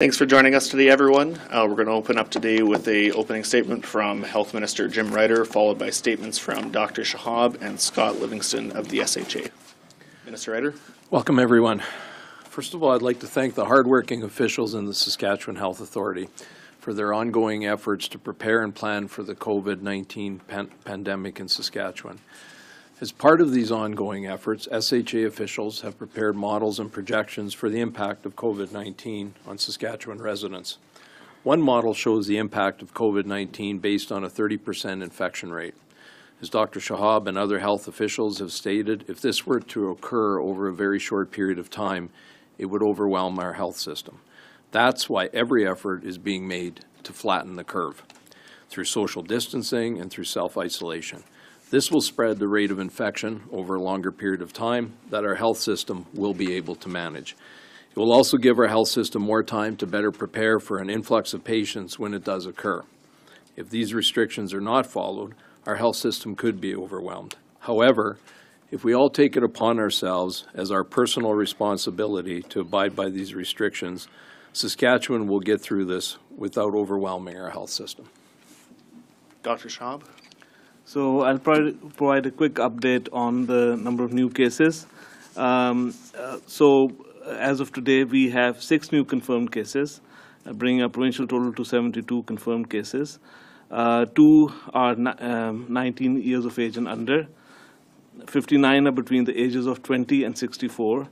Thanks for joining us today, everyone. We're going to open up today with an opening statement from Health Minister Jim Ryder, followed by statements from Dr. Shahab and Scott Livingston of the SHA. Minister Ryder. Welcome, everyone. First of all, I'd like to thank the hardworking officials in the Saskatchewan Health Authority for their ongoing efforts to prepare and plan for the COVID-19 pandemic in Saskatchewan. As part of these ongoing efforts, SHA officials have prepared models and projections for the impact of COVID-19 on Saskatchewan residents. One model shows the impact of COVID-19 based on a 30% infection rate. As Dr. Shahab and other health officials have stated, if this were to occur over a very short period of time, it would overwhelm our health system. That's why every effort is being made to flatten the curve through social distancing and through self-isolation. This will spread the rate of infection over a longer period of time that our health system will be able to manage. It will also give our health system more time to better prepare for an influx of patients when it does occur. If these restrictions are not followed, our health system could be overwhelmed. However, if we all take it upon ourselves as our personal responsibility to abide by these restrictions, Saskatchewan will get through this without overwhelming our health system. Dr. Shahab. So I'll provide a quick update on the number of new cases. So as of today, we have 6 new confirmed cases, bringing our provincial total to 72 confirmed cases. 2 are 19 years of age and under. 59 are between the ages of 20 and 64.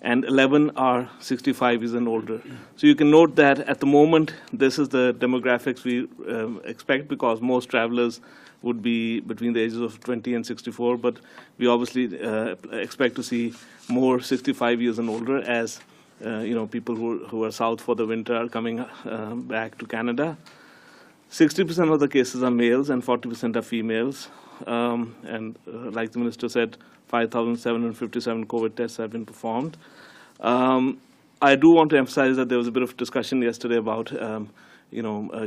And 11 are 65 years and older. So you can note that at the moment, this is the demographics we expect, because most travelers would be between the ages of 20 and 64, but we obviously expect to see more 65 years and older as people who are south for the winter are coming back to Canada. 60% of the cases are males and 40% are females. Like the minister said, 5,757 COVID tests have been performed. I do want to emphasize that there was a bit of discussion yesterday about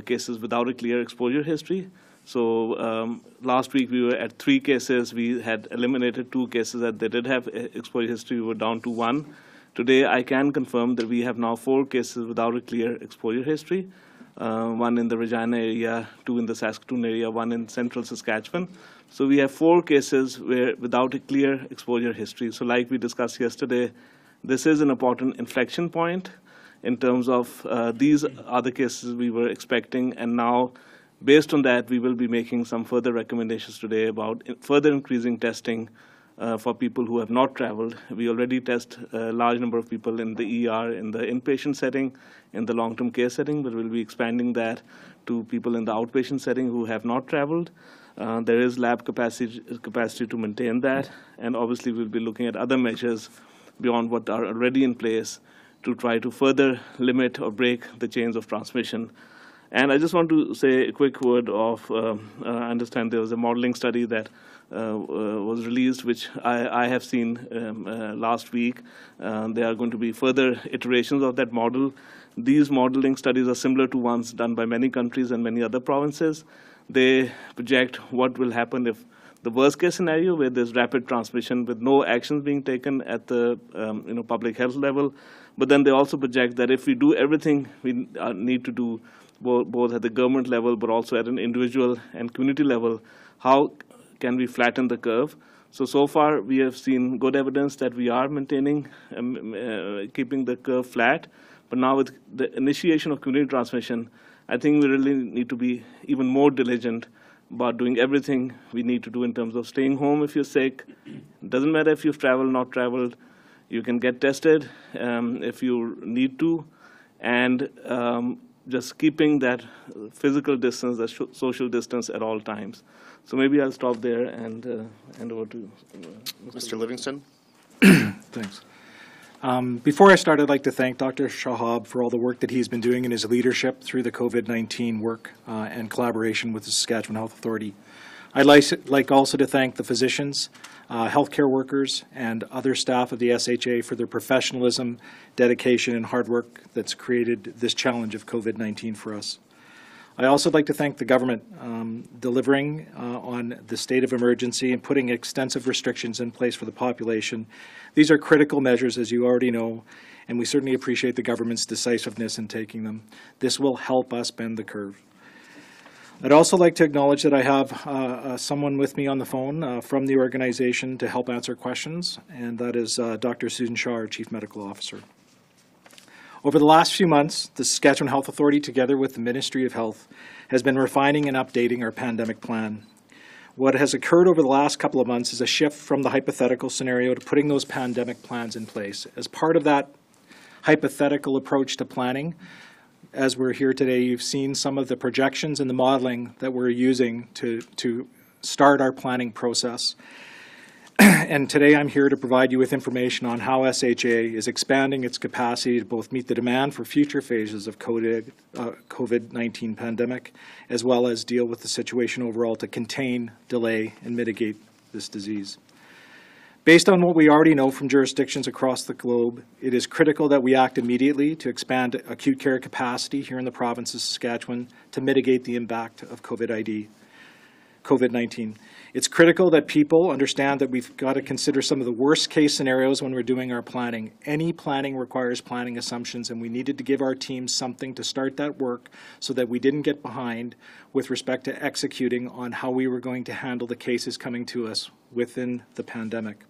cases without a clear exposure history. So last week we were at 3 cases. We had eliminated 2 cases that they did have exposure history. We were down to 1. Today I can confirm that we have now 4 cases without a clear exposure history. 1 in the Regina area, 2 in the Saskatoon area, 1 in central Saskatchewan. So we have 4 cases without a clear exposure history. So like we discussed yesterday, this is an important inflection point in terms of these are the cases we were expecting, and now based on that, we will be making some further recommendations today about further increasing testing for people who have not traveled. We already test a large number of people in the ER, in the inpatient setting, in the long-term care setting, but we'll be expanding that to people in the outpatient setting who have not traveled. There is lab capacity to maintain that, and obviously we'll be looking at other measures beyond what are already in place to try to further limit or break the chains of transmission. And I just want to say a quick word of, I understand there was a modeling study that was released, which I have seen last week. There are going to be further iterations of that model. These modeling studies are similar to ones done by many countries and many other provinces. They project what will happen if the worst case scenario, where there's rapid transmission with no actions being taken at the public health level. But then they also project that if we do everything we need to do, both at the government level but also at an individual and community level, how can we flatten the curve? So far we have seen good evidence that we are maintaining, keeping the curve flat. But now with the initiation of community transmission, I think we really need to be even more diligent about doing everything we need to do in terms of staying home if you're sick. It doesn't matter if you've traveled, not traveled. You can get tested if you need to. And just keeping that physical distance, that social distance at all times. So maybe I'll stop there and hand over to Mr. Livingston. Thanks. Before I start, I'd like to thank Dr. Shahab for all the work that he's been doing in his leadership through the COVID-19 work and collaboration with the Saskatchewan Health Authority. I'd like also to thank the physicians, healthcare workers, and other staff of the SHA for their professionalism, dedication, and hard work that's created this challenge of COVID-19 for us. I also like to thank the government delivering on the state of emergency and putting extensive restrictions in place for the population. These are critical measures, as you already know, and we certainly appreciate the government's decisiveness in taking them. This will help us bend the curve. I'd also like to acknowledge that I have someone with me on the phone from the organization to help answer questions, and that is Dr. Susan Shaw, our Chief Medical Officer. Over the last few months, the Saskatchewan Health Authority, together with the Ministry of Health, has been refining and updating our pandemic plan. What has occurred over the last couple of months is a shift from the hypothetical scenario to putting those pandemic plans in place. As part of that hypothetical approach to planning, as we're here today, you've seen some of the projections and the modeling that we're using to start our planning process. And today I'm here to provide you with information on how SHA is expanding its capacity to both meet the demand for future phases of COVID-19 pandemic, as well as deal with the situation overall to contain, delay, and mitigate this disease. Based on what we already know from jurisdictions across the globe, it is critical that we act immediately to expand acute care capacity here in the province of Saskatchewan to mitigate the impact of COVID-19. It's critical that people understand that we've got to consider some of the worst case scenarios when we're doing our planning. Any planning requires planning assumptions, and we needed to give our teams something to start that work so that we didn't get behind with respect to executing on how we were going to handle the cases coming to us within the pandemic.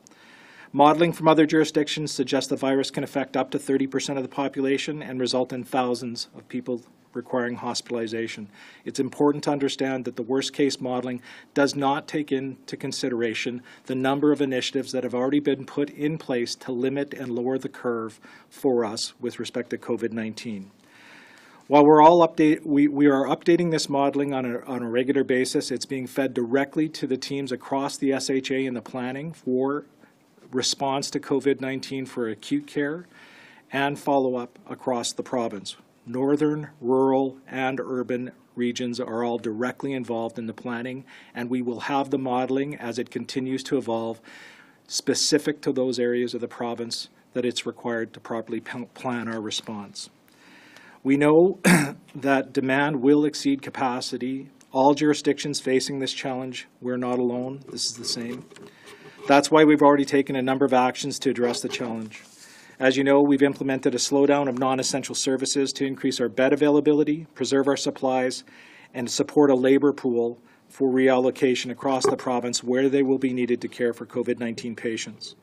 Modeling from other jurisdictions suggests the virus can affect up to 30% of the population and result in thousands of people requiring hospitalization. It's important to understand that the worst-case modeling does not take into consideration the number of initiatives that have already been put in place to limit and lower the curve for us with respect to COVID-19. While we are updating this modeling on a regular basis, it's being fed directly to the teams across the SHA in the planning for response to COVID-19 for acute care and follow-up across the province. Northern, rural, and urban regions are all directly involved in the planning, and we will have the modeling as it continues to evolve specific to those areas of the province that it's required to properly plan our response. We know that demand will exceed capacity. All jurisdictions facing this challenge, we're not alone. This is the same. That's why we've already taken a number of actions to address the challenge. As you know, we've implemented a slowdown of non-essential services to increase our bed availability, preserve our supplies, and support a labor pool for reallocation across the province where they will be needed to care for COVID-19 patients.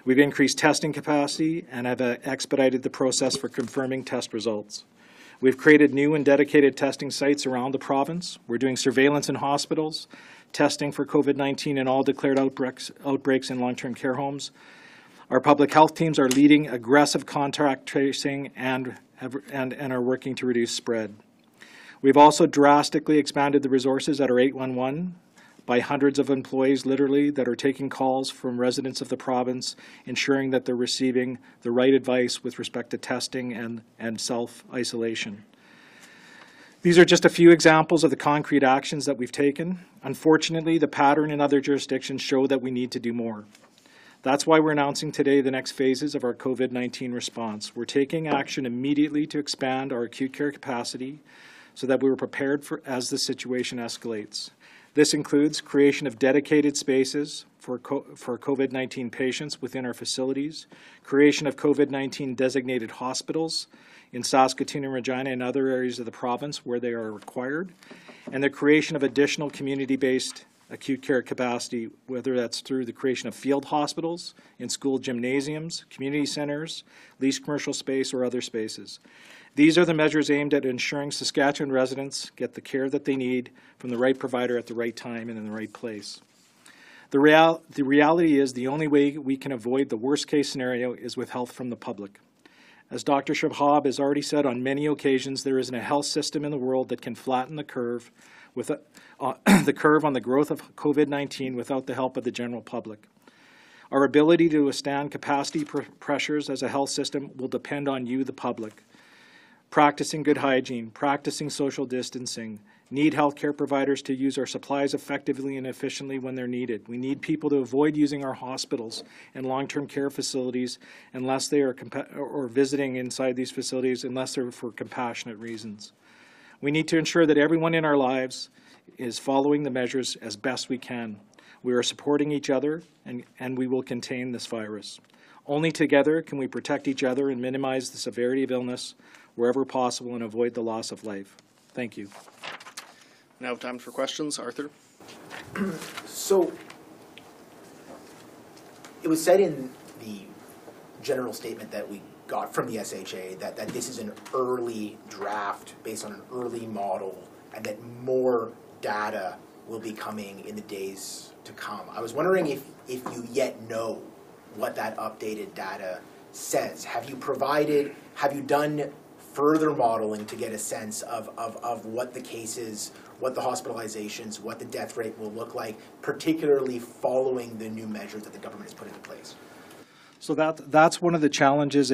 We've increased testing capacity and have expedited the process for confirming test results. We've created new and dedicated testing sites around the province. We're doing surveillance in hospitals, testing for COVID-19 in all declared outbreaks in long-term care homes. Our public health teams are leading aggressive contact tracing and are working to reduce spread. We've also drastically expanded the resources at our 811 by hundreds of employees, literally, that are taking calls from residents of the province, ensuring that they're receiving the right advice with respect to testing and self-isolation. These are just a few examples of the concrete actions that we've taken. Unfortunately, the pattern in other jurisdictions show that we need to do more. That's why we're announcing today the next phases of our COVID-19 response. We're taking action immediately to expand our acute care capacity so that we were prepared for as the situation escalates. This includes creation of dedicated spaces for COVID-19 patients within our facilities, creation of COVID-19 designated hospitals in Saskatoon and Regina and other areas of the province where they are required, and the creation of additional community-based acute care capacity, whether that's through the creation of field hospitals, in school gymnasiums, community centers, leased commercial space, or other spaces. These are the measures aimed at ensuring Saskatchewan residents get the care that they need from the right provider at the right time and in the right place. The reality is the only way we can avoid the worst case scenario is with help from the public. As Dr. Shahab has already said on many occasions, there isn't a health system in the world that can flatten the curve with the curve on the growth of COVID-19 without the help of the general public. Our ability to withstand capacity pressures as a health system will depend on you, the public. Practicing good hygiene, practicing social distancing, need healthcare providers to use our supplies effectively and efficiently when they're needed. We need people to avoid using our hospitals and long-term care facilities unless they are or visiting inside these facilities unless they're for compassionate reasons. We need to ensure that everyone in our lives is following the measures as best we can. We are supporting each other, and we will contain this virus. Only together can we protect each other and minimize the severity of illness wherever possible and avoid the loss of life. Thank you. Now time for questions. Arthur? So, it was said in the general statement that we got from the SHA that this is an early draft based on an early model and that more data will be coming in the days to come. I was wondering if you yet know what that updated data says. Have you done further modeling to get a sense of what the cases, what the hospitalizations, what the death rate will look like, particularly following the new measures that the government has put into place? So that's one of the challenges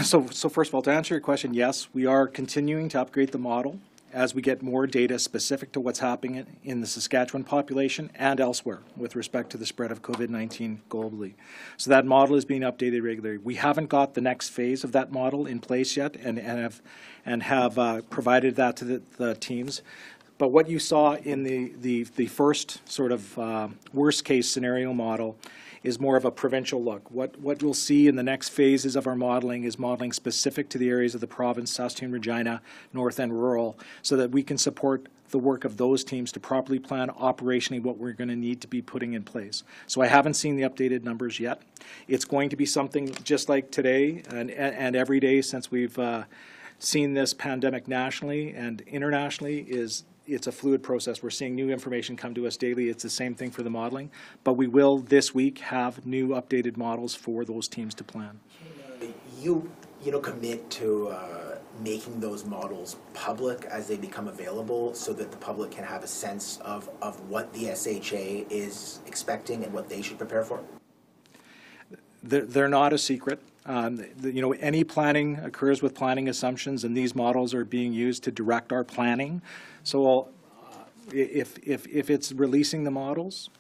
so first of all, to answer your question, yes, we are continuing to upgrade the model as we get more data specific to what's happening in the Saskatchewan population and elsewhere with respect to the spread of COVID-19 globally. So that model is being updated regularly. We haven't got the next phase of that model in place yet and have provided that to the teams. But what you saw in the first sort of worst case scenario model is more of a provincial look. What we'll see in the next phases of our modeling is modeling specific to the areas of the province, Saskatchewan, Regina, North and Rural, so that we can support the work of those teams to properly plan operationally what we're going to need to be putting in place. So I haven't seen the updated numbers yet. It's going to be something just like today and every day since we've seen this pandemic nationally and internationally it's a fluid process. We're seeing new information come to us daily. It's the same thing for the modeling. But we will this week have new updated models for those teams to plan. You commit to making those models public as they become available so that the public can have a sense of what the SHA is expecting and what they should prepare for? They're not a secret. Any planning occurs with planning assumptions, and these models are being used to direct our planning. So if it's releasing the models,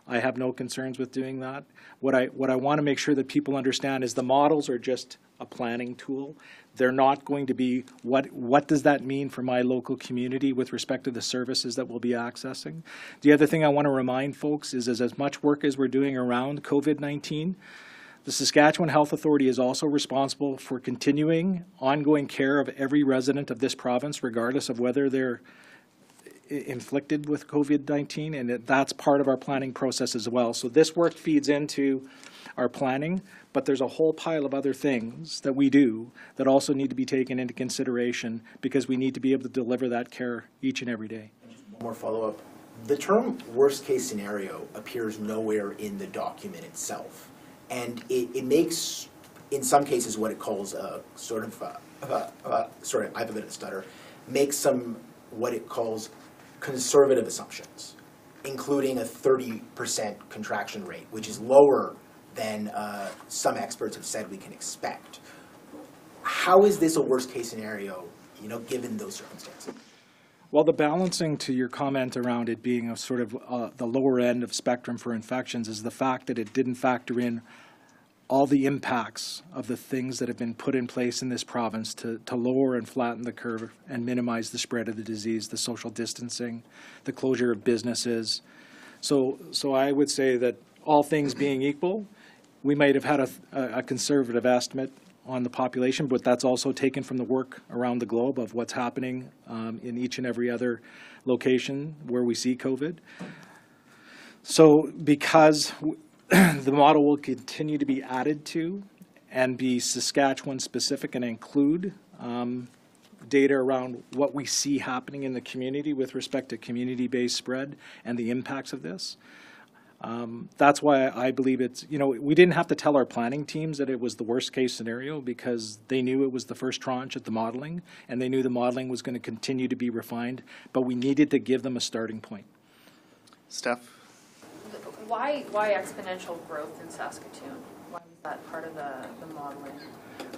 I have no concerns with doing that. What I want to make sure that people understand is the models are just a planning tool. They're not going to be what does that mean for my local community with respect to the services that we'll be accessing. The other thing I want to remind folks is as much work as we're doing around COVID-19, the Saskatchewan Health Authority is also responsible for continuing ongoing care of every resident of this province, regardless of whether they're inflicted with COVID-19, and that's part of our planning process as well. So this work feeds into our planning, but there's a whole pile of other things that we do that also need to be taken into consideration because we need to be able to deliver that care each and every day. One more follow-up. The term worst case scenario appears nowhere in the document itself. And it makes, in some cases, what it calls a sort of, sorry, I have a bit of a stutter, makes some what it calls conservative assumptions, including a 30% contraction rate, which is lower than some experts have said we can expect. How is this a worst case scenario, given those circumstances? Well, the balancing to your comment around it being a sort of the lower end of spectrum for infections is the fact that it didn't factor in all the impacts of the things that have been put in place in this province to lower and flatten the curve and minimize the spread of the disease, the social distancing, the closure of businesses. So I would say that all things being equal, we might have had a conservative estimate on the population, but that's also taken from the work around the globe of what's happening in each and every other location where we see COVID. So because the model will continue to be added to and be Saskatchewan specific and include data around what we see happening in the community with respect to community-based spread and the impacts of this. That's why I believe it's, we didn't have to tell our planning teams that it was the worst case scenario because they knew it was the first tranche at the modeling and they knew the modeling was going to continue to be refined, but we needed to give them a starting point. Steph? Why exponential growth in Saskatoon? Why was that part of the modeling?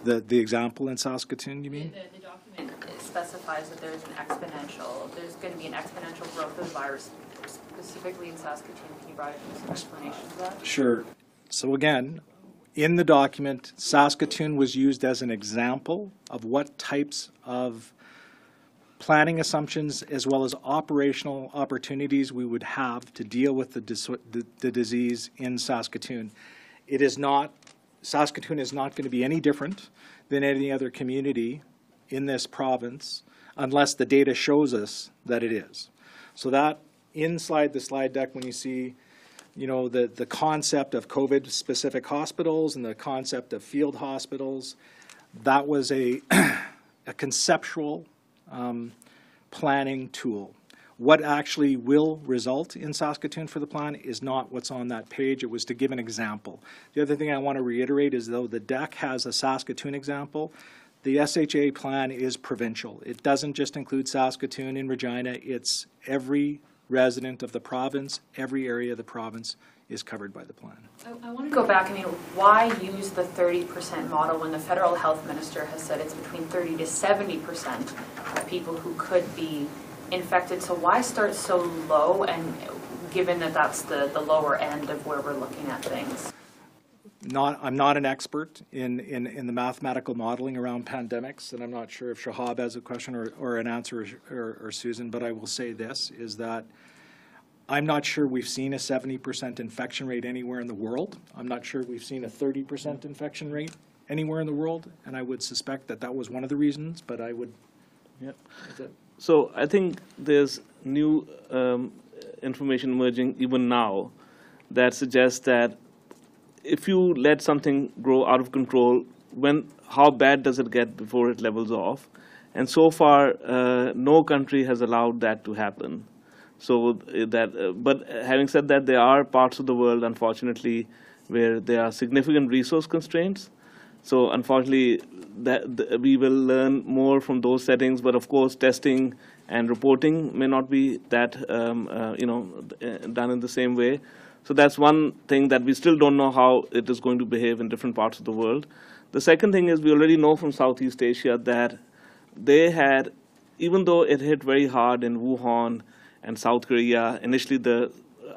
The example in Saskatoon, you mean? The document specifies that there's there's going to be an exponential growth of the virus specifically in Saskatoon. Can you provide some explanation of that? Sure. So again, in the document, Saskatoon was used as an example of what types of planning assumptions as well as operational opportunities we would have to deal with the disease in Saskatoon. Saskatoon is not going to be any different than any other community in this province unless the data shows us that it is. So that inside the slide deck, when you see the concept of COVID-specific hospitals and the concept of field hospitals, that was a conceptual planning tool. What actually will result in Saskatoon for the plan is not what's on that page. It was to give an example. The other thing I want to reiterate is, though the deck has a Saskatoon example, the SHA plan is provincial. It doesn't just include Saskatoon and Regina. It's every resident of the province, every area of the province is covered by the plan. I want to go back. I mean, why use the 30% model when the federal health minister has said it's between 30 to 70% of people who could be infected? So why start so low, and given that that's the lower end of where we're looking at things? I'm not an expert in the mathematical modeling around pandemics, and I'm not sure if Shahab has a question or an answer, or Susan, but I will say this, is that I'm not sure we've seen a 70% infection rate anywhere in the world. I'm not sure we've seen a 30% infection rate anywhere in the world, and I would suspect that that was one of the reasons, but I would... Yeah. So I think there's new information emerging even now that suggests that if you let something grow out of control, how bad does it get before it levels off? And so far, no country has allowed that to happen. So but having said that, there are parts of the world, unfortunately, where there are significant resource constraints. So unfortunately, we will learn more from those settings. But of course, testing and reporting may not be that done in the same way. So that's one thing that we still don't know how it is going to behave in different parts of the world. The second thing is we already know from Southeast Asia that they had, even though it hit very hard in Wuhan and South Korea, initially the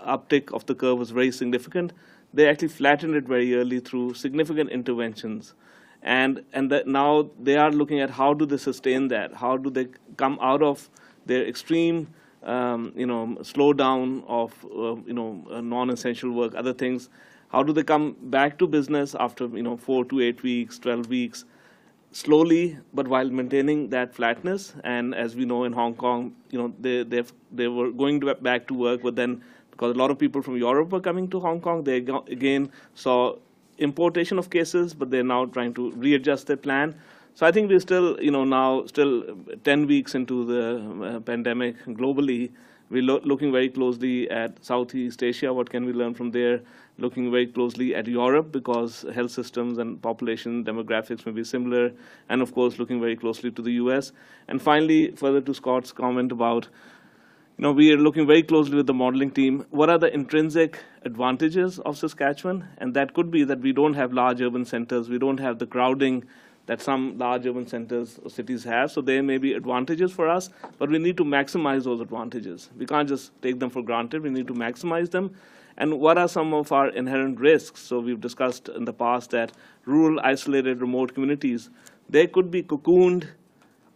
uptick of the curve was very significant. They actually flattened it very early through significant interventions. And that now they are looking at how do they sustain that? How do they come out of their extreme slowdown of non-essential work, other things? How do they come back to business after 4 to 8 weeks, 12 weeks, slowly, but while maintaining that flatness? And as we know in Hong Kong, they were going back to work, but then because a lot of people from Europe were coming to Hong Kong, they again saw importation of cases, but they're now trying to readjust their plan. So I think we're still, now still 10 weeks into the pandemic globally. We're looking very closely at Southeast Asia. What can we learn from there? Looking very closely at Europe because health systems and population demographics may be similar. And of course, looking very closely to the US. And finally, further to Scott's comment about, we are looking very closely with the modeling team. What are the intrinsic advantages of Saskatchewan? And that could be that we don't have large urban centers. We don't have the crowding that some large urban centers or cities have. So there may be advantages for us, but we need to maximize those advantages. We can't just take them for granted. We need to maximize them. And what are some of our inherent risks? So we've discussed in the past that rural, isolated, remote communities, they could be cocooned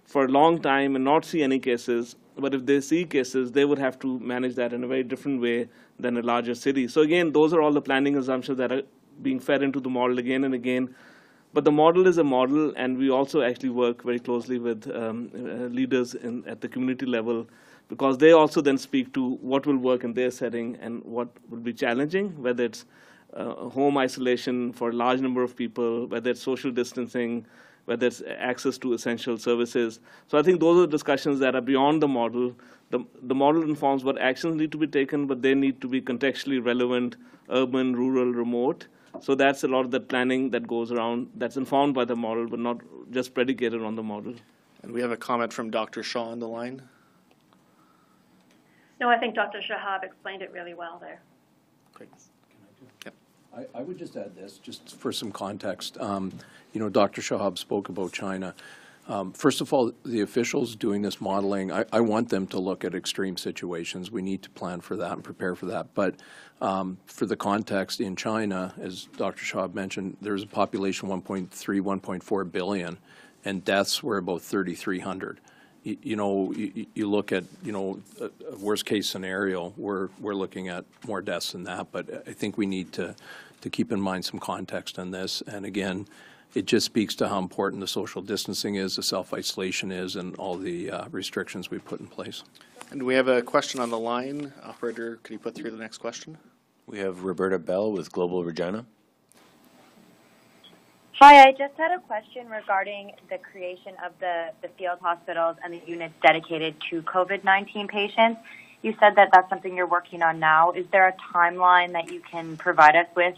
for a long time and not see any cases. But if they see cases, they would have to manage that in a very different way than a larger city. So again, those are all the planning assumptions that are being fed into the model again and again. But the model is a model, and we also actually work very closely with leaders at the community level, because they also then speak to what will work in their setting and what will be challenging, whether it's home isolation for a large number of people, whether it's social distancing, whether it's access to essential services. So I think those are discussions that are beyond the model. The model informs what actions need to be taken, but they need to be contextually relevant, urban, rural, remote. So that's a lot of the planning that goes around that's informed by the model, but not just predicated on the model. And we have a comment from Dr. Shaw on the line. No, I think Dr. Shahab explained it really well there. Great. Yep. I would just add this, just for some context. Dr. Shahab spoke about China. First of all, the officials doing this modeling, I want them to look at extreme situations. We need to plan for that and prepare for that. But for the context in China, as Dr. Shahab mentioned, there's a population 1.3, 1.4 billion, and deaths were about 3,300. you look at, a worst-case scenario, we're looking at more deaths than that, but I think we need to keep in mind some context on this. And again, it just speaks to how important the social distancing is, the self-isolation is, and all the restrictions we put in place. And we have a question on the line. Operator, could you put through the next question? We have Roberta Bell with Global Regina. Hi, I just had a question regarding the creation of the field hospitals and the units dedicated to COVID-19 patients. You said that that's something you're working on now. Is there a timeline that you can provide us with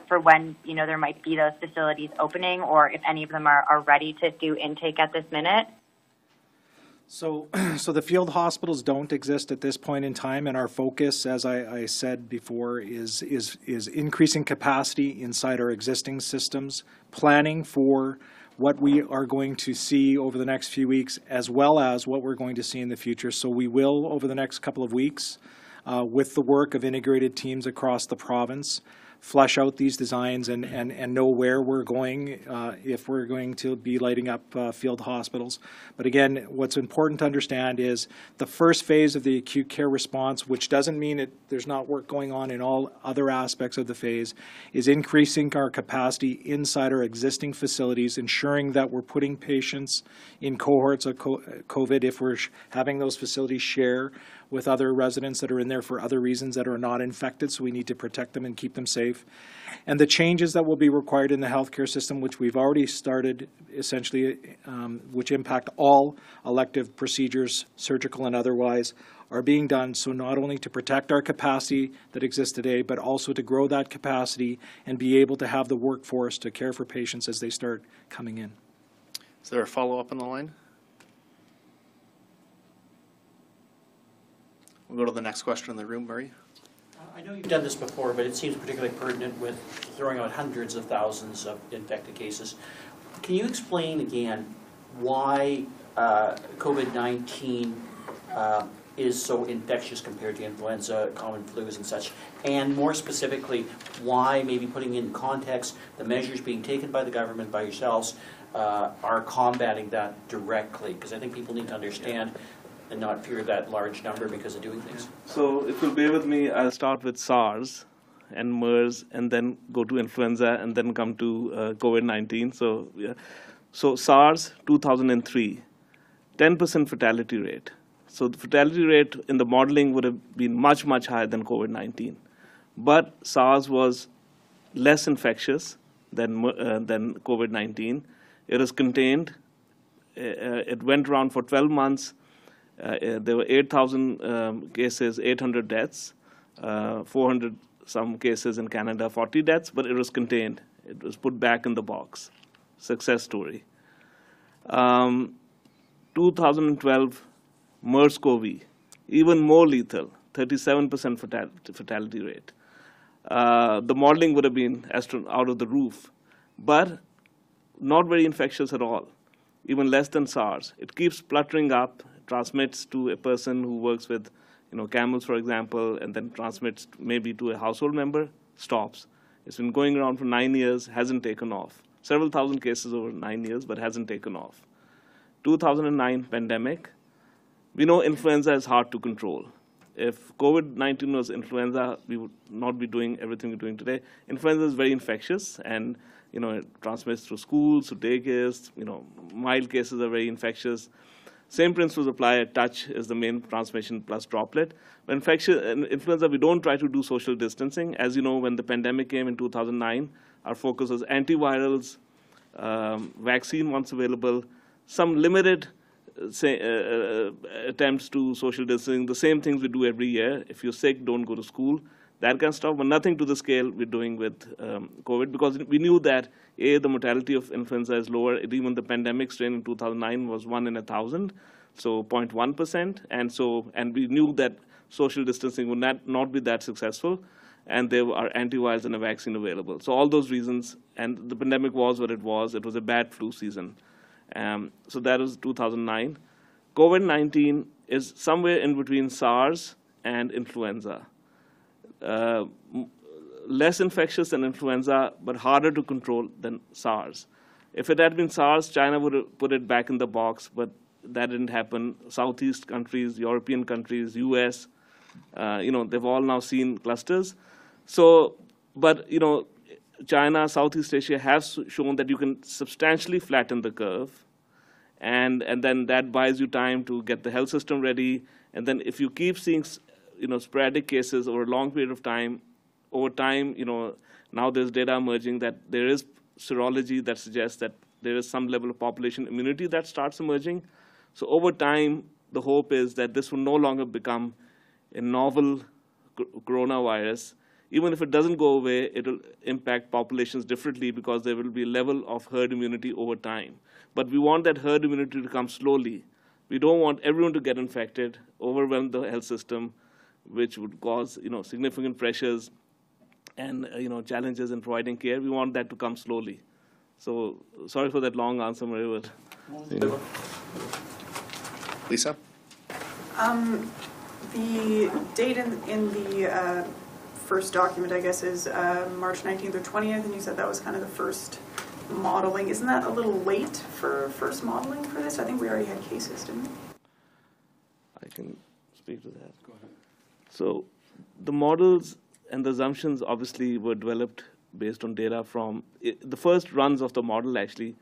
for when, there might be those facilities opening, or if any of them are ready to do intake at this minute? So the field hospitals don't exist at this point in time, and our focus, as I said before, is increasing capacity inside our existing systems, planning for what we are going to see over the next few weeks, as well as what we're going to see in the future. So we will, over the next couple of weeks, with the work of integrated teams across the province, flesh out these designs and know where we're going if we're going to be lighting up field hospitals. But again, what's important to understand is the first phase of the acute care response, which doesn't mean there's not work going on in all other aspects of the phase, is increasing our capacity inside our existing facilities, ensuring that we're putting patients in cohorts of COVID if we're having those facilities share with other residents that are in there for other reasons that are not infected, so we need to protect them and keep them safe. And the changes that will be required in the healthcare system, which we've already started, essentially, which impact all elective procedures, surgical and otherwise, are being done so not only to protect our capacity that exists today, but also to grow that capacity and be able to have the workforce to care for patients as they start coming in. Is there a follow-up on the line? We'll go to the next question in the room, Murray. I know you've done this before, but it seems particularly pertinent with throwing out hundreds of thousands of infected cases. Can you explain again why COVID-19 is so infectious compared to influenza, common flus and such, and more specifically, why, maybe putting in context, the measures being taken by the government, by yourselves, are combating that directly? Because I think people need to understand and not fear that large number because of doing things. So if you'll bear with me, I'll start with SARS and MERS, and then go to influenza, and then come to COVID-19. So, yeah. So SARS, 2003, 10% fatality rate. So the fatality rate in the modeling would have been much, much higher than COVID-19. But SARS was less infectious than COVID-19. It was contained. It went around for 12 months. There were 8,000 cases, 800 deaths, 400 some cases in Canada, 40 deaths, but it was contained. It was put back in the box. Success story. 2012, MERS-CoV, even more lethal, 37% fatality rate. The modeling would have been out of the roof, but not very infectious at all, even less than SARS. It keeps spluttering up, transmits to a person who works with, camels, for example, and then transmits maybe to a household member, stops. It's been going around for 9 years, hasn't taken off. Several thousand cases over 9 years, but hasn't taken off. 2009 pandemic. We know influenza is hard to control. If COVID-19 was influenza, we would not be doing everything we're doing today. Influenza is very infectious, and it transmits through schools, to daycares. Mild cases are very infectious. Same principles apply. Touch is the main transmission plus droplet. But influenza, we don't try to do social distancing. As you know, when the pandemic came in 2009, our focus was antivirals, vaccine once available, some limited attempts to social distancing, the same things we do every year. If you're sick, don't go to school. That kind of stuff, but nothing to the scale we're doing with COVID, because we knew that, A, the mortality of influenza is lower. Even the pandemic strain in 2009 was 1 in 1,000, so 0.1%. And we knew that social distancing would not be that successful, and there are antivirals and a vaccine available. So all those reasons, and the pandemic was what it was. It was a bad flu season. So that was 2009. COVID-19 is somewhere in between SARS and influenza. Less infectious than influenza, but harder to control than SARS. If it had been SARS, China would have put it back in the box, but that didn't happen. Southeast countries, European countries, US, they've all now seen clusters. So, but, China, Southeast Asia have shown that you can substantially flatten the curve. And then that buys you time to get the health system ready. And then if you keep seeing, sporadic cases over a long period of time, over time, now there's data emerging that there is serology that suggests that there is some level of population immunity that starts emerging. So over time, the hope is that this will no longer become a novel coronavirus. Even if it doesn't go away, it will impact populations differently because there will be a level of herd immunity over time. But we want that herd immunity to come slowly. We don't want everyone to get infected, overwhelm the health system, which would cause significant pressures and challenges in providing care. We want that to come slowly. So sorry for that long answer, Maria. Lisa? The date in the first document, I guess, is March 19th or 20th, and you said that was kind of the first modeling. Isn't that a little late for first modeling for this? I think we already had cases, didn't we? I can speak to that. Go ahead. So the models and the assumptions obviously were developed based on data from the first runs of the model. Actually,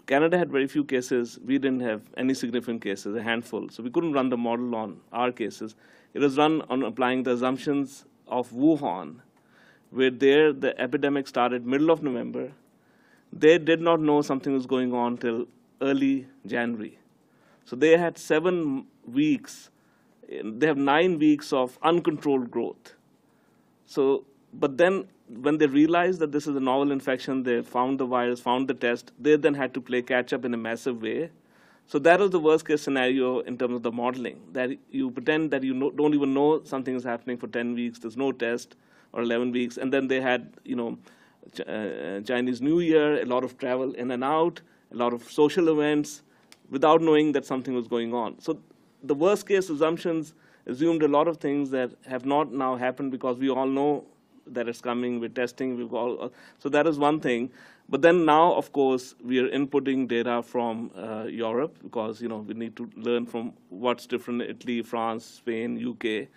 Canada had very few cases. We didn't have any significant cases, a handful. So we couldn't run the model on our cases. It was run on applying the assumptions of Wuhan, where there the epidemic started middle of November. They did not know something was going on till early January. So they had 7 weeks. They have 9 weeks of uncontrolled growth. So, but then when they realized that this is a novel infection, they found the virus, found the test, they then had to play catch up in a massive way. So that was the worst case scenario in terms of the modeling, that you pretend that you don't even know something is happening for 10 weeks, there's no test, or 11 weeks. And then they had, Chinese New Year, a lot of travel in and out, a lot of social events, without knowing that something was going on. So the worst case assumptions assumed a lot of things that have not now happened because we all know that it's coming, we're testing, so that is one thing. But then now, of course, we are inputting data from Europe because, we need to learn from what's different in Italy, France, Spain, UK,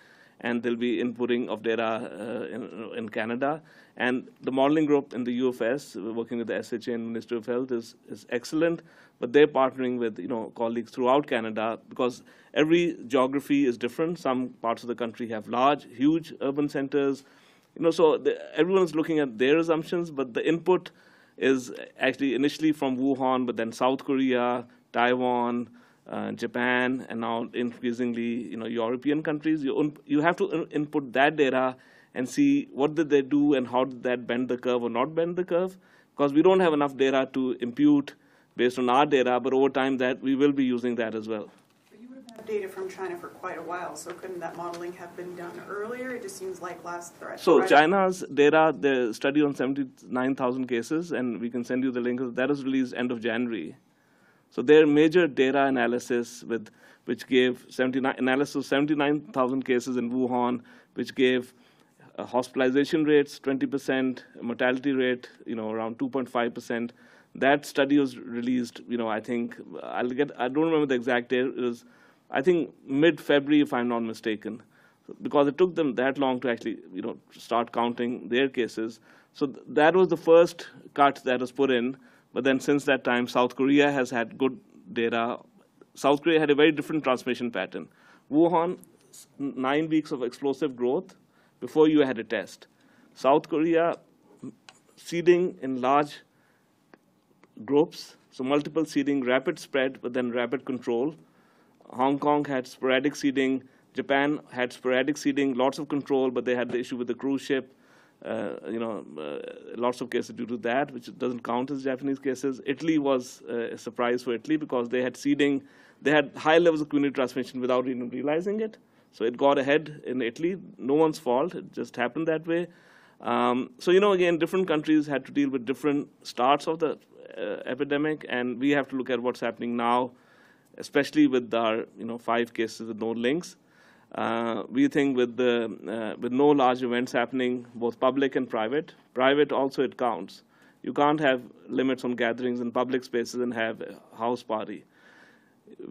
and there'll be inputting of data in Canada. And the modeling group in the UFS, working with the SHA and Ministry of Health, is excellent. But they're partnering with colleagues throughout Canada because every geography is different. Some parts of the country have large, huge urban centers. So everyone's looking at their assumptions, but the input is actually initially from Wuhan, but then South Korea, Taiwan, Japan, and now increasingly European countries. You have to input that data and see what did they do and how did that bend the curve or not bend the curve, because we don't have enough data to impute based on our data, but over time that we will be using that as well. But you would have had data from China for quite a while, so couldn't that modeling have been done earlier? It just seems like So China's data, the study on 79,000 cases, and we can send you the link, that was released end of January. So their major data analysis which gave analysis of 79,000 cases in Wuhan, which gave hospitalization rates 20%, mortality rate around 2.5%. That study was released. I think I don't remember the exact date. It was, I think, mid-February, if I'm not mistaken, because it took them that long to actually start counting their cases. So that was the first cut that was put in. But then since that time, South Korea has had good data. South Korea had a very different transmission pattern. Wuhan, 9 weeks of explosive growth before you had a test. South Korea, seeding in large groups, so multiple seeding, rapid spread, but then rapid control. Hong Kong had sporadic seeding. Japan had sporadic seeding, lots of control, but they had the issue with the cruise ship. Lots of cases due to that, which doesn't count as Japanese cases. Italy was a surprise for Italy because they had seeding. They had high levels of community transmission without even realizing it. So it got ahead in Italy. No one's fault. It just happened that way. So, again, different countries had to deal with different starts of the epidemic, and we have to look at what's happening now, especially with our 5 cases with no links. We think with no large events happening, both public and private also it counts. You can't have limits on gatherings in public spaces and have a house party.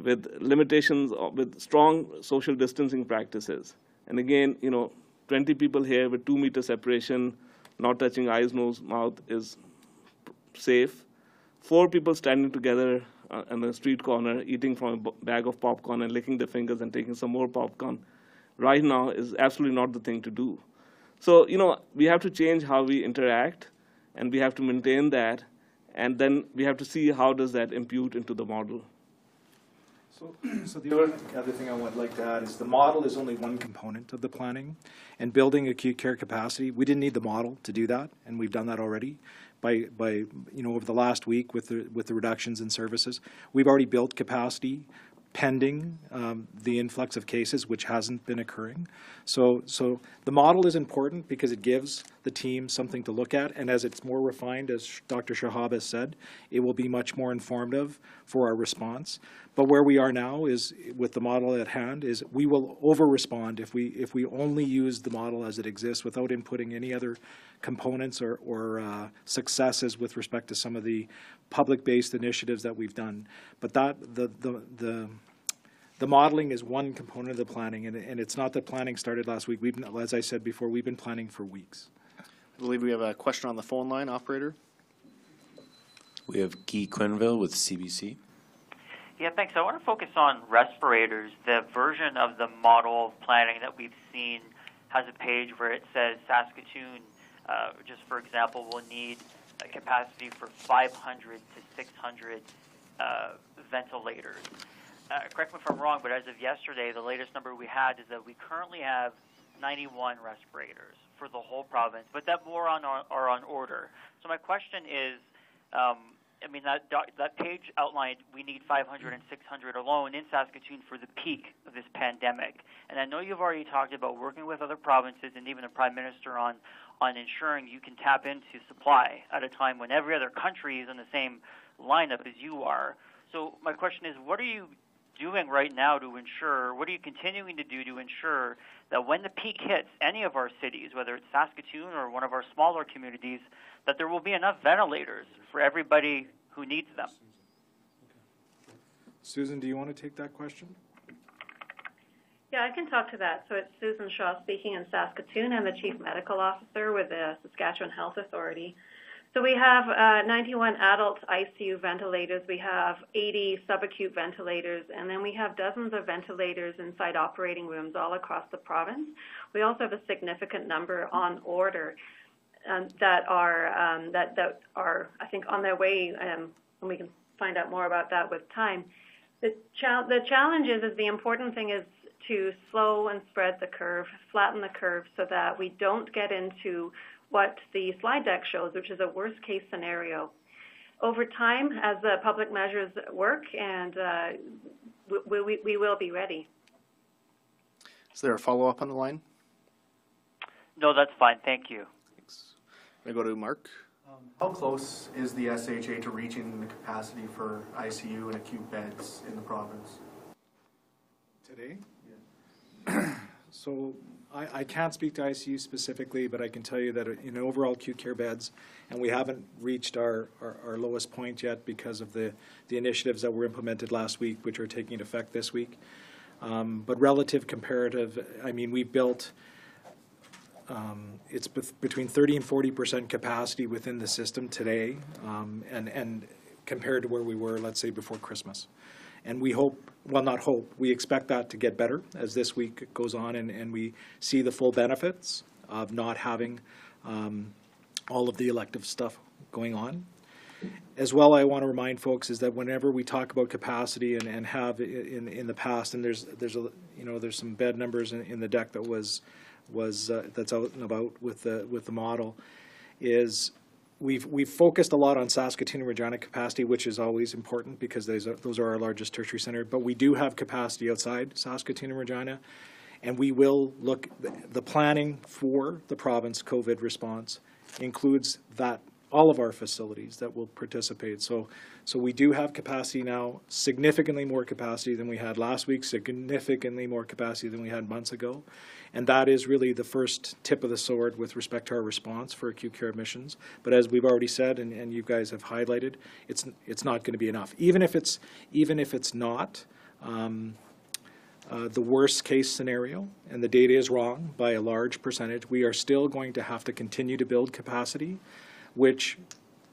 with limitations, with strong social distancing practices. And again, 20 people here with 2 meter separation, not touching eyes, nose, mouth is safe. 4 people standing together on a street corner, eating from a bag of popcorn and licking their fingers and taking some more popcorn, right now is absolutely not the thing to do. So, we have to change how we interact, and we have to maintain that, and then we have to see how does that impute into the model. So the other thing I would like to add is the model is only one component of the planning, and building acute care capacity, we didn't need the model to do that, and we've done that already by over the last week with the reductions in services. We've already built capacity pending the influx of cases, which hasn't been occurring. So the model is important because it gives the team something to look at, and as it's more refined, as Dr. Shahab has said, it will be much more informative for our response. But where we are now is, with the model at hand, is we will over-respond if we only use the model as it exists without inputting any other components or successes with respect to some of the public-based initiatives that we've done. But that the modeling is one component of the planning, and it's not that planning started last week. As I said before, we've been planning for weeks. I believe we have a question on the phone line, operator. We have Guy Quinville with CBC. Yeah, thanks. I want to focus on respirators. The version of the model of planning that we've seen has a page where it says Saskatoon, just for example, will need a capacity for 500 to 600 ventilators. Correct me if I'm wrong, but as of yesterday, the latest number we had is that we currently have 91 respirators for the whole province, but that more are on order. So my question is, that page outlined we need 500 and 600 alone in Saskatoon for the peak of this pandemic. And I know you've already talked about working with other provinces and even the Prime Minister on ensuring you can tap into supply at a time when every other country is in the same lineup as you are. So my question is, what are you doing right now to ensure, what are you continuing to do to ensure that when the peak hits any of our cities, whether it's Saskatoon or one of our smaller communities, that there will be enough ventilators for everybody who needs them? Susan, do you want to take that question? Yeah, I can talk to that. So it's Susan Shaw speaking in Saskatoon. I'm the Chief Medical Officer with the Saskatchewan Health Authority. So we have 91 adult ICU ventilators, we have 80 subacute ventilators, and then we have dozens of ventilators inside operating rooms all across the province. We also have a significant number on order that are, I think, on their way, and we can find out more about that with time. The challenge is the important thing is to slow and spread the curve, flatten the curve, so that we don't get into what the slide deck shows, which is a worst-case scenario. Over time, as the public measures work, and we will be ready. Is there a follow-up on the line? No, that's fine. Thank you. Thanks. I'm going to go to Mark. How close is the SHA to reaching the capacity for ICU and acute beds in the province? Today? Yeah. So I can't speak to ICU specifically, but I can tell you that in overall acute care beds, and we haven't reached our lowest point yet because of the initiatives that were implemented last week, which are taking effect this week. But relative comparative, we built, it's between 30 and 40% capacity within the system today, and compared to where we were, let's say, before Christmas. And we hope, well, not hope, we expect that to get better as this week goes on, and we see the full benefits of not having all of the elective stuff going on. As well, I want to remind folks is that whenever we talk about capacity and have in the past, and there's some bed numbers in the deck that that's out and about with the model, is We've focused a lot on Saskatoon and Regina capacity, which is always important because those are our largest tertiary center. But we do have capacity outside Saskatoon and Regina, and we will look. The planning for the province COVID response includes that all of our facilities that will participate. So we do have capacity now, significantly more capacity than we had last week, significantly more capacity than we had months ago. And that is really the first tip of the sword with respect to our response for acute care admissions. But as we've already said, and you guys have highlighted, it's not going to be enough. Even if it's not, the worst case scenario, and the data is wrong by a large percentage, we are still going to have to continue to build capacity, which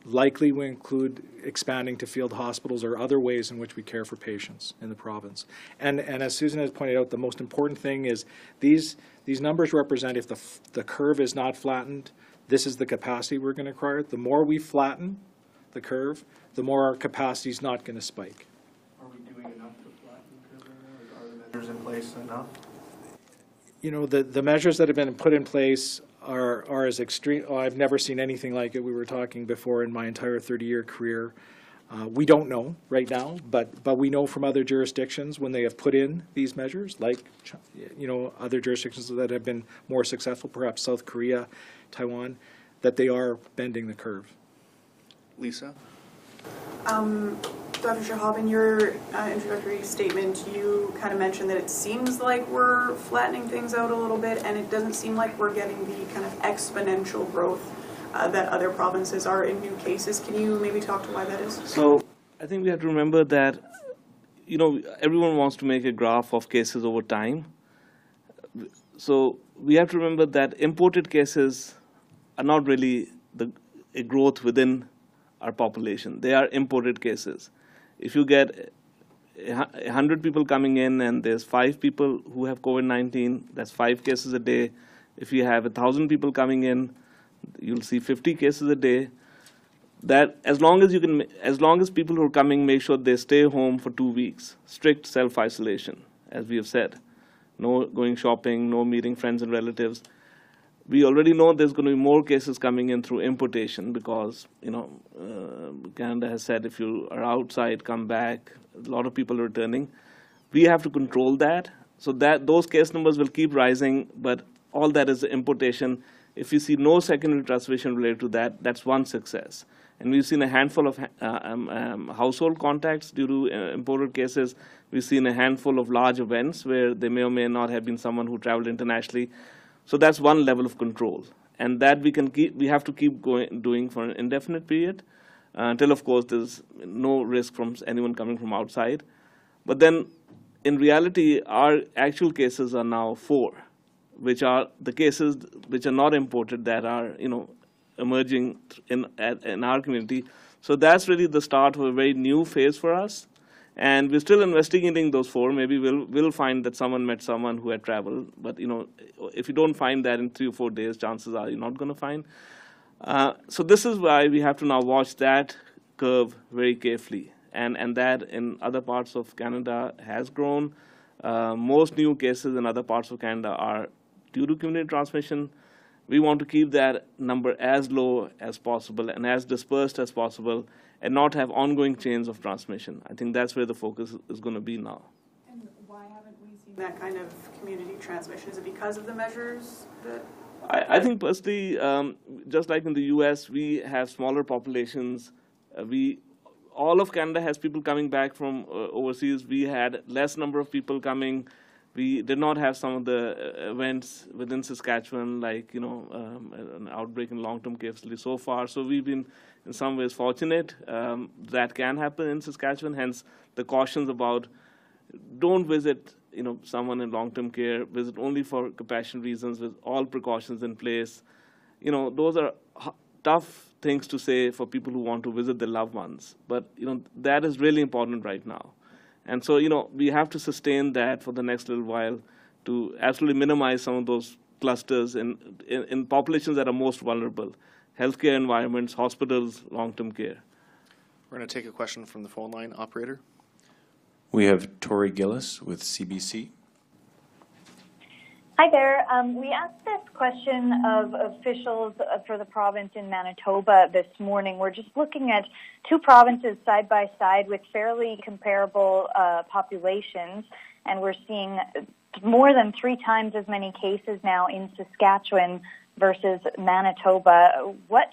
likely will include expanding to field hospitals or other ways in which we care for patients in the province. And as Susan has pointed out, the most important thing is these numbers represent if the curve is not flattened, this is the capacity we're going to require. The more we flatten the curve, the more our capacity is not going to spike. Are we doing enough to flatten the curve right now? Are the measures in place enough? You know, the measures that have been put in place are as extreme. Oh, I've never seen anything like it. We were talking before in my entire 30-year career. We don't know right now, but we know from other jurisdictions when they have put in these measures, like, you know, other jurisdictions that have been more successful, perhaps South Korea, Taiwan, that they are bending the curve. Lisa? Dr. Shahab, in your introductory statement, you kind of mentioned that it seems like we're flattening things out a little bit, and it doesn't seem like we're getting the kind of exponential growth that other provinces are in new cases. Can you maybe talk to why that is? So I think we have to remember that, you know, everyone wants to make a graph of cases over time. So we have to remember that imported cases are not really a growth within our population. They are imported cases. If you get 100 people coming in and there's 5 people who have COVID-19, that's 5 cases a day. If you have 1,000 people coming in, you'll see 50 cases a day. That as long as people who are coming make sure they stay home for 2 weeks, strict self-isolation, as we have said, no going shopping, no meeting friends and relatives. We already know there's going to be more cases coming in through importation because, you know, Canada has said if you are outside, come back. A lot of people are returning. We have to control that. So that those case numbers will keep rising, but all that is importation. If you see no secondary transmission related to that, that's one success. And we've seen a handful of household contacts due to imported cases. We've seen a handful of large events where there may or may not have been someone who traveled internationally. So that's one level of control, and that we have to keep doing for an indefinite period until, of course, there's no risk from anyone coming from outside. But then, in reality, our actual cases are now 4, which are the cases which are not imported that are, you know, emerging in our community. So that's really the start of a very new phase for us. And we're still investigating those 4. Maybe we'll find that someone met someone who had traveled. But, you know, if you don't find that in 3 or 4 days, chances are you're not going to find. So this is why we have to now watch that curve very carefully. And that in other parts of Canada has grown. Most new cases in other parts of Canada are due to community transmission. We want to keep that number as low as possible and as dispersed as possible, and not have ongoing chains of transmission. I think that's where the focus is going to be now. And why haven't we seen that kind of community transmission? Is it because of the measures that? I think personally, just like in the U.S., we have smaller populations. All of Canada has people coming back from overseas. We had less number of people coming. We did not have some of the events within Saskatchewan, like, you know, an outbreak in long-term care facility so far. So we've been, in some ways, fortunate that can happen in Saskatchewan. Hence, the cautions about don't visit, you know, someone in long-term care. Visit only for compassion reasons, with all precautions in place. You know, those are tough things to say for people who want to visit their loved ones. But, you know, that is really important right now. And so, you know, we have to sustain that for the next little while to absolutely minimize some of those clusters in populations that are most vulnerable. Healthcare environments, hospitals, long-term care. We're going to take a question from the phone line. Operator? We have Tori Gillis with CBC. Hi there. We asked this question of officials for the province in Manitoba this morning. We're just looking at 2 provinces side by side with fairly comparable populations, and we're seeing more than 3 times as many cases now in Saskatchewan versus Manitoba. What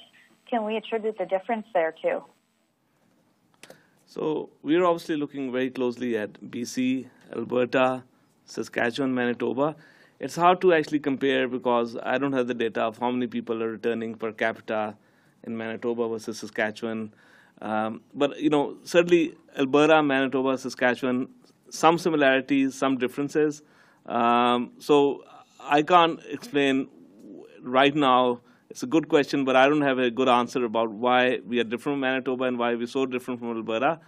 can we attribute the difference there to? So we're obviously looking very closely at BC, Alberta, Saskatchewan, Manitoba. It's hard to actually compare because I don't have the data of how many people are returning per capita in Manitoba versus Saskatchewan. But, you know, certainly Alberta, Manitoba, Saskatchewan, some similarities, some differences. So I can't explain right now. It's a good question, but I don't have a good answer about why we are different from Manitoba and why we're so different from Alberta.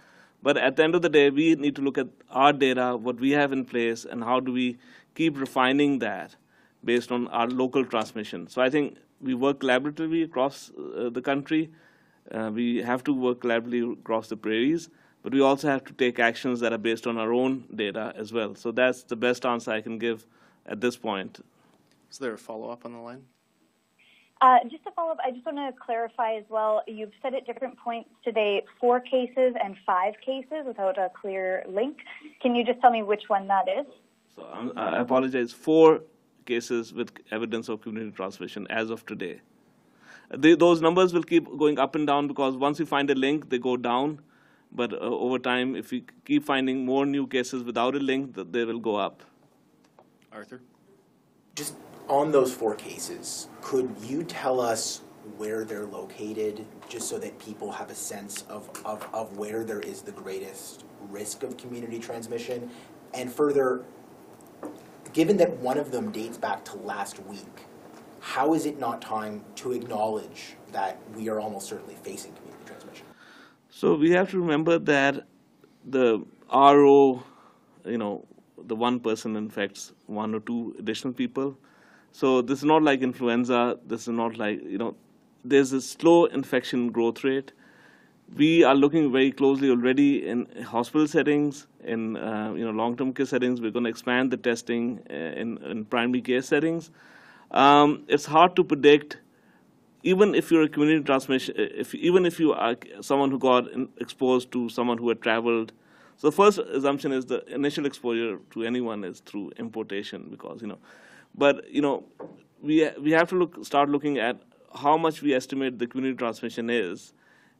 But at the end of the day, we need to look at our data, what we have in place, and how do we keep refining that based on our local transmission. So I think we work collaboratively across the country. We have to work collaboratively across the prairies, but we also have to take actions that are based on our own data as well. So that's the best answer I can give at this point. Is there a follow-up on the line? Just to follow up, I just want to clarify as well. You've said at different points today 4 cases and 5 cases without a clear link. Can you just tell me which one that is? So I apologize. 4 cases with evidence of community transmission as of today. Those numbers will keep going up and down because once we find a link, they go down. But over time, if we keep finding more new cases without a link, they will go up. Arthur? Just on those 4 cases, could you tell us where they're located, just so that people have a sense of where there is the greatest risk of community transmission? And further, given that one of them dates back to last week, how is it not time to acknowledge that we are almost certainly facing community transmission? So we have to remember that the RO, the one person infects 1 or 2 additional people. So this is not like influenza. This is not like, there's a slow infection growth rate. We are looking very closely already in hospital settings, in long-term care settings. We're going to expand the testing in primary care settings. It's hard to predict, even if you're a community transmission, even if you are someone who got exposed to someone who had traveled. So the first assumption is the initial exposure to anyone is through importation, because but we have to start looking at how much we estimate the community transmission is,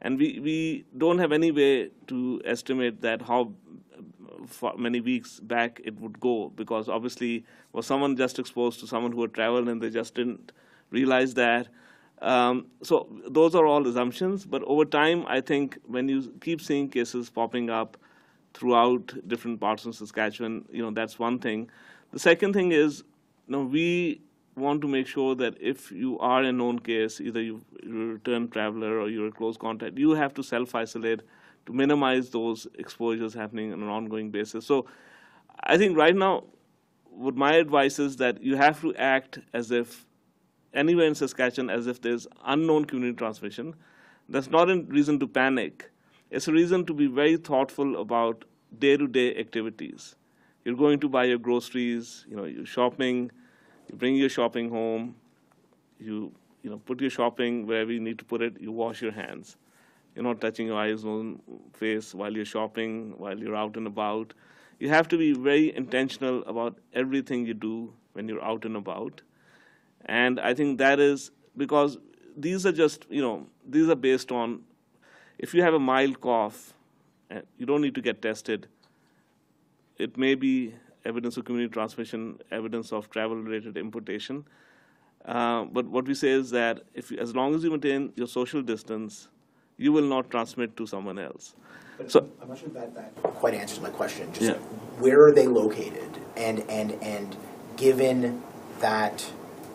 and we don't have any way to estimate that how many weeks back it would go, because obviously was someone just exposed to someone who had traveled and they just didn't realize that. So those are all assumptions, but over time, I think when you keep seeing cases popping up throughout different parts of Saskatchewan, that's one thing. The second thing is, we want to make sure that if you are a known case, either you're a returned traveler or you're a close contact, you have to self-isolate to minimize those exposures happening on an ongoing basis. So I think right now, what my advice is that you have to act as if anywhere in Saskatchewan, as if there's unknown community transmission. That's not a reason to panic. It's a reason to be very thoughtful about day-to-day activities. You're going to buy your groceries, you're shopping, you bring your shopping home, you put your shopping wherever you need to put it, you wash your hands. You're not touching your eyes, nose, face while you're shopping, while you're out and about. You have to be very intentional about everything you do when you're out and about. And I think that is because these are just, these are based on, if you have a mild cough, you don't need to get tested. It may be evidence of community transmission, evidence of travel-related importation. But what we say is that as long as you maintain your social distance, you will not transmit to someone else. But so I'm not sure that quite answers my question. Just where are they located? And given that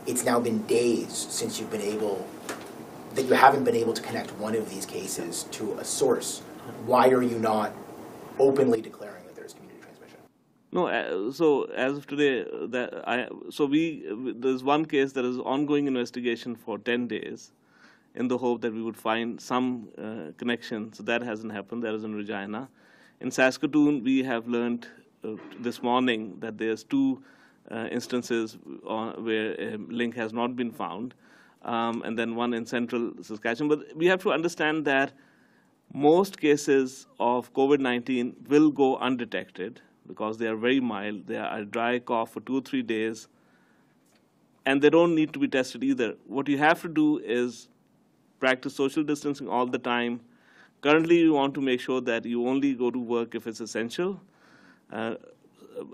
it's now been days since you haven't been able to connect one of these cases to a source, why are you not openly declaring that there's community transmission? No, so as of today, there's one case that is ongoing investigation for 10 days in the hope that we would find some connection. So that hasn't happened. That is in Regina. In Saskatoon, we have learned this morning that there's 2 instances where a link has not been found, and then one in central Saskatchewan. But we have to understand that most cases of COVID-19 will go undetected because they are very mild. They are a dry cough for 2 or 3 days, and they don't need to be tested either. What you have to do is practice social distancing all the time. Currently, you want to make sure that you only go to work if it's essential.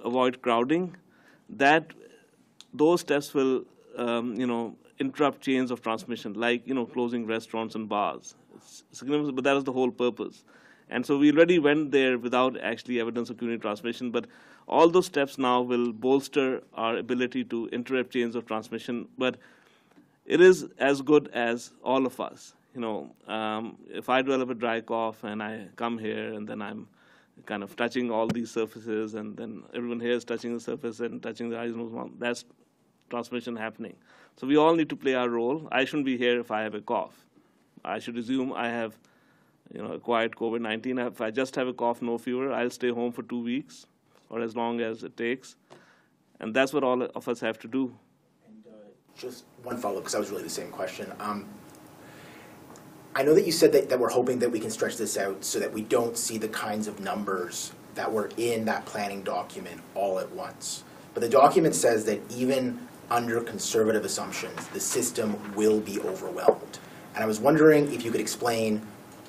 Avoid crowding. Those steps will, interrupt chains of transmission, like closing restaurants and bars. It's significant, but that is the whole purpose. And so we already went there without actually evidence of community transmission, but all those steps now will bolster our ability to interrupt chains of transmission. But it is as good as all of us. If I develop a dry cough and I come here and then I'm kind of touching all these surfaces and then everyone here is touching the surface and touching the eyes, nose, mouth, that's transmission happening. So we all need to play our role. I shouldn't be here if I have a cough. I should assume I have acquired COVID-19. If I just have a cough, no fever, I'll stay home for 2 weeks or as long as it takes. And that's what all of us have to do. And just one follow-up, because that was really the same question. I know that you said that we're hoping that we can stretch this out so that we don't see the kinds of numbers that were in that planning document all at once. But the document says that even under conservative assumptions, the system will be overwhelmed. And I was wondering if you could explain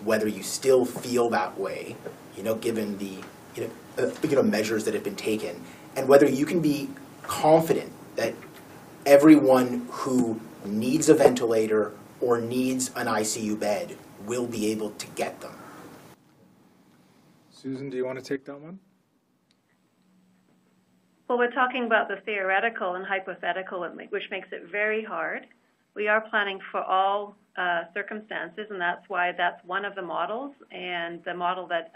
whether you still feel that way, given the measures that have been taken, and whether you can be confident that everyone who needs a ventilator or needs an ICU bed will be able to get them. Susan, do you want to take that one? Well, we're talking about the theoretical and hypothetical, which makes it very hard. We are planning for all circumstances, and that's why that's one of the models. And the model that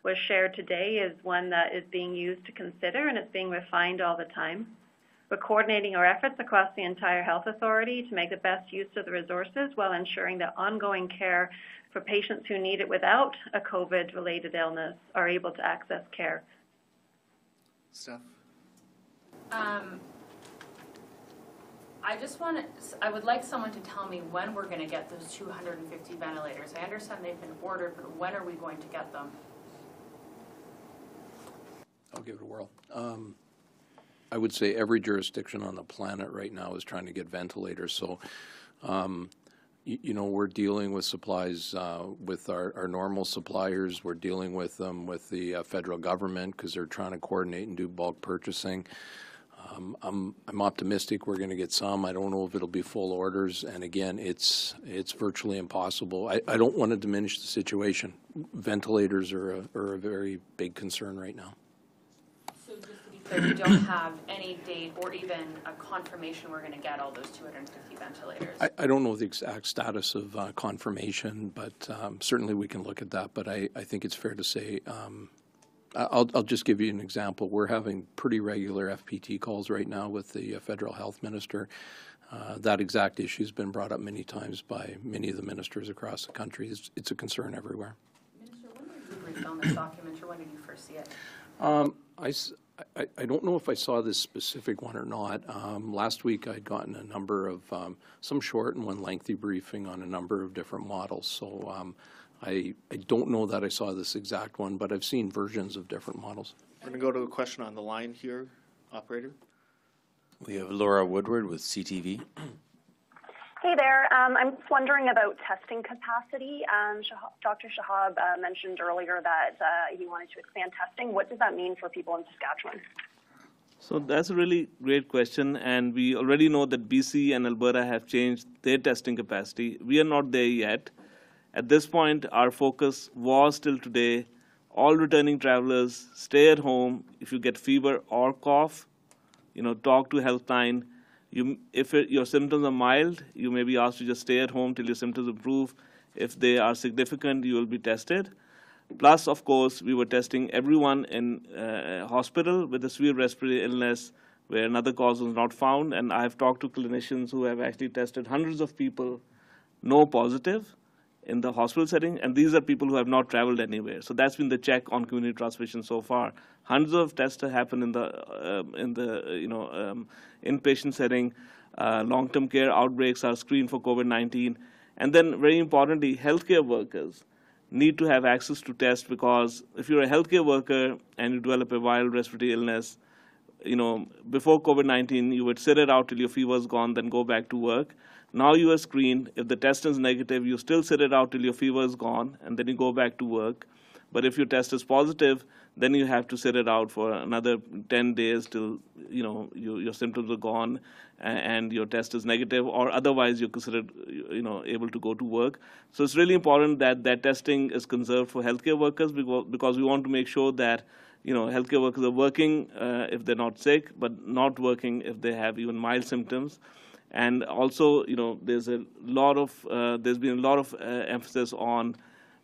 was shared today is one that is being used to consider, and it's being refined all the time. We're coordinating our efforts across the entire health authority to make the best use of the resources while ensuring that ongoing care for patients who need it without a COVID-related illness are able to access care. Steph? I would like someone to tell me when we're going to get those 250 ventilators. I understand they've been ordered, but when are we going to get them? I'll give it a whirl. I would say every jurisdiction on the planet right now is trying to get ventilators. So, we're dealing with supplies with our normal suppliers. We're dealing with them with the federal government because they're trying to coordinate and do bulk purchasing. I'm optimistic we're going to get some. I don't know if it'll be full orders. And again, it's virtually impossible. I don't want to diminish the situation. Ventilators are a very big concern right now. So just to be clear, you don't have any date or even a confirmation we're going to get all those 250 ventilators? I don't know the exact status of confirmation, but certainly we can look at that. But I think it's fair to say, I'll just give you an example. We're having pretty regular FPT calls right now with the federal health minister. That exact issue has been brought up many times by many of the ministers across the country. It's a concern everywhere. Minister, when did you brief on this document, or when did you first see it? I don't know if I saw this specific one or not. Last week I'd gotten a number of, some short and one lengthy briefing on a number of different models. So I don't know that I saw this exact one, but I've seen versions of different models. We're going to go to a question on the line here, operator. We have Laura Woodward with CTV. Hey there. I'm just wondering about testing capacity. Dr. Shahab mentioned earlier that he wanted to expand testing. What does that mean for people in Saskatchewan? So that's a really great question, and we already know that BC and Alberta have changed their testing capacity. We are not there yet. At this point, our focus was till today, all returning travelers, stay at home. If you get fever or cough, talk to Helpline. If your symptoms are mild, you may be asked to just stay at home till your symptoms improve. If they are significant, you will be tested. Plus, of course, we were testing everyone in hospital with a severe respiratory illness where another cause was not found. And I have talked to clinicians who have actually tested hundreds of people, no positive in the hospital setting, and these are people who have not traveled anywhere. So that's been the check on community transmission so far. Hundreds of tests happen in the inpatient setting. Long-term care outbreaks are screened for COVID-19, and then very importantly, healthcare workers need to have access to tests, because if you're a healthcare worker and you develop a viral respiratory illness, before COVID-19, you would sit it out till your fever is gone, then go back to work. Now you are screened. If the test is negative, you still sit it out till your fever is gone, and then you go back to work. But if your test is positive, then you have to sit it out for another 10 days till your symptoms are gone and your test is negative, or otherwise you're considered able to go to work. So it's really important that that testing is conserved for healthcare workers, because we want to make sure that healthcare workers are working if they're not sick, but not working if they have even mild symptoms. And also, there's been a lot of emphasis on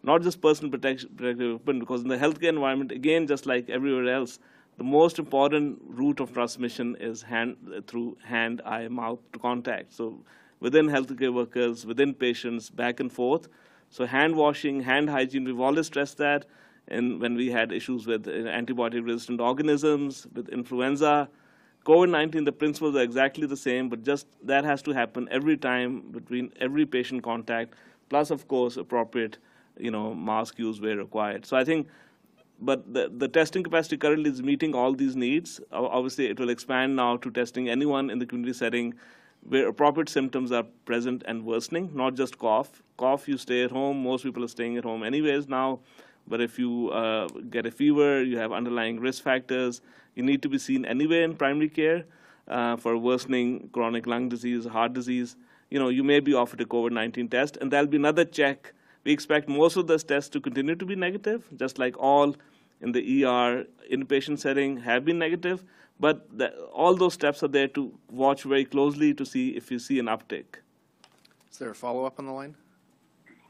not just personal protective equipment, because in the healthcare environment, again, just like everywhere else, the most important route of transmission is through hand, eye, mouth contact. So within healthcare workers, within patients, back and forth. So hand washing, hand hygiene, we've always stressed that. And when we had issues with antibiotic-resistant organisms, with influenza, COVID-19, the principles are exactly the same, but just that has to happen every time between every patient contact, plus, of course, appropriate mask use where required. So I think, but the testing capacity currently is meeting all these needs. Obviously, it will expand now to testing anyone in the community setting where appropriate symptoms are present and worsening, not just cough. Cough, you stay at home. Most people are staying at home anyways now. But if you get a fever, you have underlying risk factors, you need to be seen anyway in primary care for worsening chronic lung disease, heart disease. You may be offered a COVID-19 test, and there'll be another check. We expect most of those tests to continue to be negative, just like all in the ER inpatient setting have been negative. But all those steps are there to watch very closely to see if you see an uptick. Is there a follow-up on the line?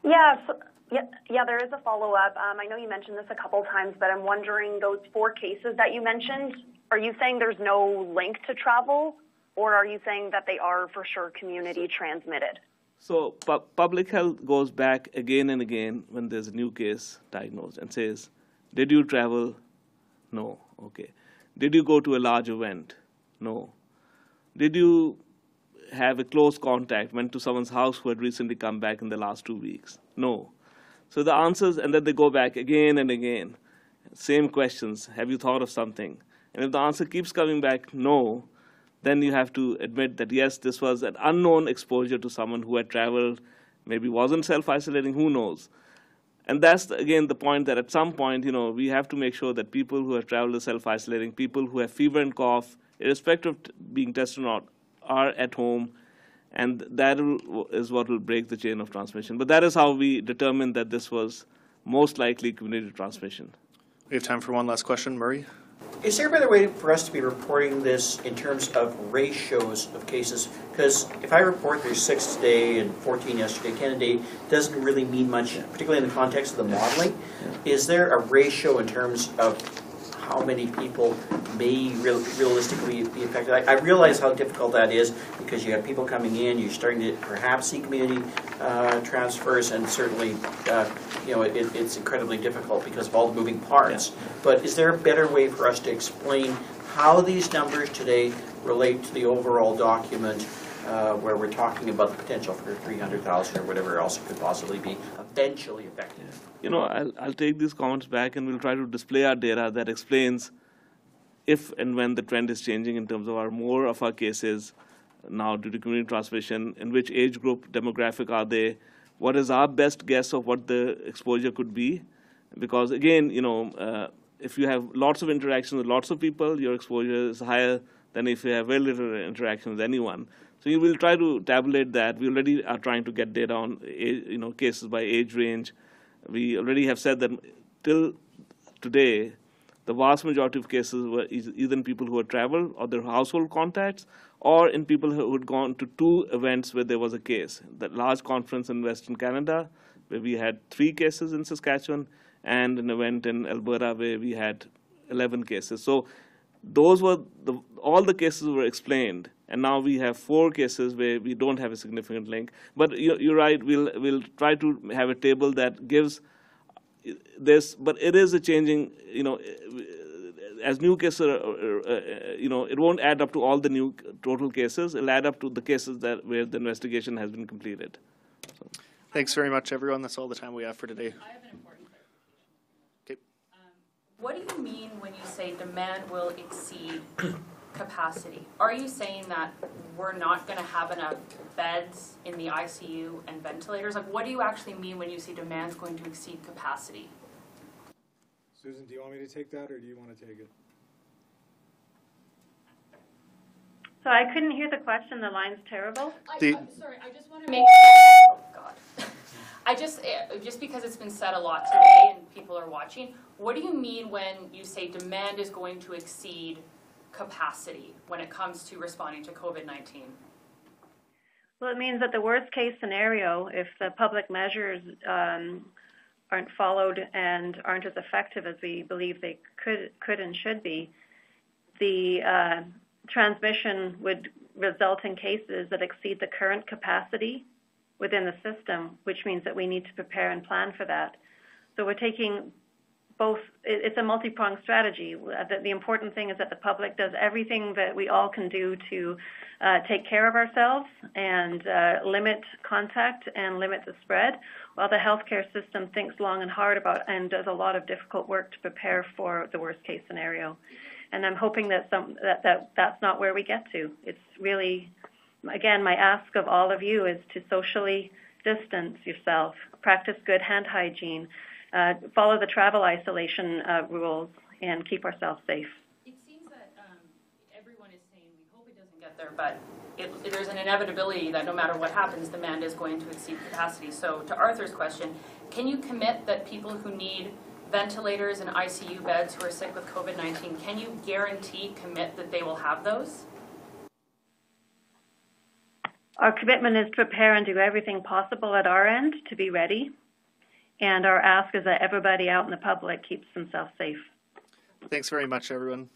Yeah, there is a follow-up. I know you mentioned this a couple times, but I'm wondering, those 4 cases that you mentioned, are you saying there's no link to travel, or are you saying that they are for sure community transmitted? So public health goes back again and again when there's a new case diagnosed and says, did you travel? No. Okay. Did you go to a large event? No. Did you have a close contact, went to someone's house who had recently come back in the last 2 weeks? No. So the answers, and then they go back again and again. Same questions. Have you thought of something? And if the answer keeps coming back, no, then you have to admit that, yes, this was an unknown exposure to someone who had traveled, maybe wasn't self-isolating, who knows. And that's, again, the point that at some point, we have to make sure that people who have traveled are self-isolating, people who have fever and cough, irrespective of being tested or not, are at home. And that is what will break the chain of transmission. But that is how we determined that this was most likely community transmission. We have time for one last question. Murray? Is there a better way for us to be reporting this in terms of ratios of cases? Because if I report there's 6 today and 14 yesterday, 10 a day, doesn't really mean much, particularly in the context of the modeling. Is there a ratio in terms of how many people may realistically be affected? I realize how difficult that is because you have people coming in, you're starting to perhaps see community transfers, and certainly it's incredibly difficult because of all the moving parts. Yeah. But is there a better way for us to explain how these numbers today relate to the overall document where we're talking about the potential for 300,000 or whatever else it could possibly be eventually affected? I'll take these comments back and we'll try to display our data that explains if and when the trend is changing in terms of more of our cases now due to community transmission, in which age group demographic are they, what is our best guess of what the exposure could be. Because again, if you have lots of interactions with lots of people, your exposure is higher than if you have very little interaction with anyone. So you will try to tabulate that. We already are trying to get data on cases by age range. We already have said that till today, the vast majority of cases were either in people who had traveled or their household contacts, or in people who had gone to 2 events where there was a case. That large conference in Western Canada, where we had 3 cases in Saskatchewan, and an event in Alberta where we had 11 cases. So those were all the cases were explained, and now we have 4 cases where we don't have a significant link. But you're right. We'll try to have a table that gives this, but it is a changing. As new cases, it won't add up to all the new total cases. It'll add up to the cases where the investigation has been completed. So. Thanks very much, everyone. That's all the time we have for today. I have an important clarification. Okay. What do you mean when you say demand will exceed capacity? Are you saying that we're not going to have enough beds in the ICU and ventilators? Like, what do you actually mean when you say demand's going to exceed capacity? Susan, do you want me to take that, or do you want to take it? So I couldn't hear the question. The line's terrible. I'm sorry, I just want to make sure. Oh, God. I just because it's been said a lot today and people are watching, what do you mean when you say demand is going to exceed capacity when it comes to responding to COVID-19? Well, it means that the worst case scenario, if the public measures aren't followed and aren't as effective as we believe they could and should be, the transmission would result in cases that exceed the current capacity within the system, which means that we need to prepare and plan for that. So we're taking both, it's a multi-pronged strategy. The important thing is that the public does everything that we all can do to take care of ourselves and limit contact and limit the spread, while the healthcare system thinks long and hard about and does a lot of difficult work to prepare for the worst case scenario. And I'm hoping that that's not where we get to. It's really, again, my ask of all of you is to socially distance yourself, practice good hand hygiene, follow the travel isolation rules, and keep ourselves safe. It seems that everyone is saying we hope it doesn't get there, but there's an inevitability that no matter what happens, demand is going to exceed capacity. So to Arthur's question, can you commit that people who need ventilators and ICU beds who are sick with COVID-19, can you commit that they will have those? Our commitment is to prepare and do everything possible at our end to be ready. And our ask is that everybody out in the public keeps themselves safe. Thanks very much, everyone.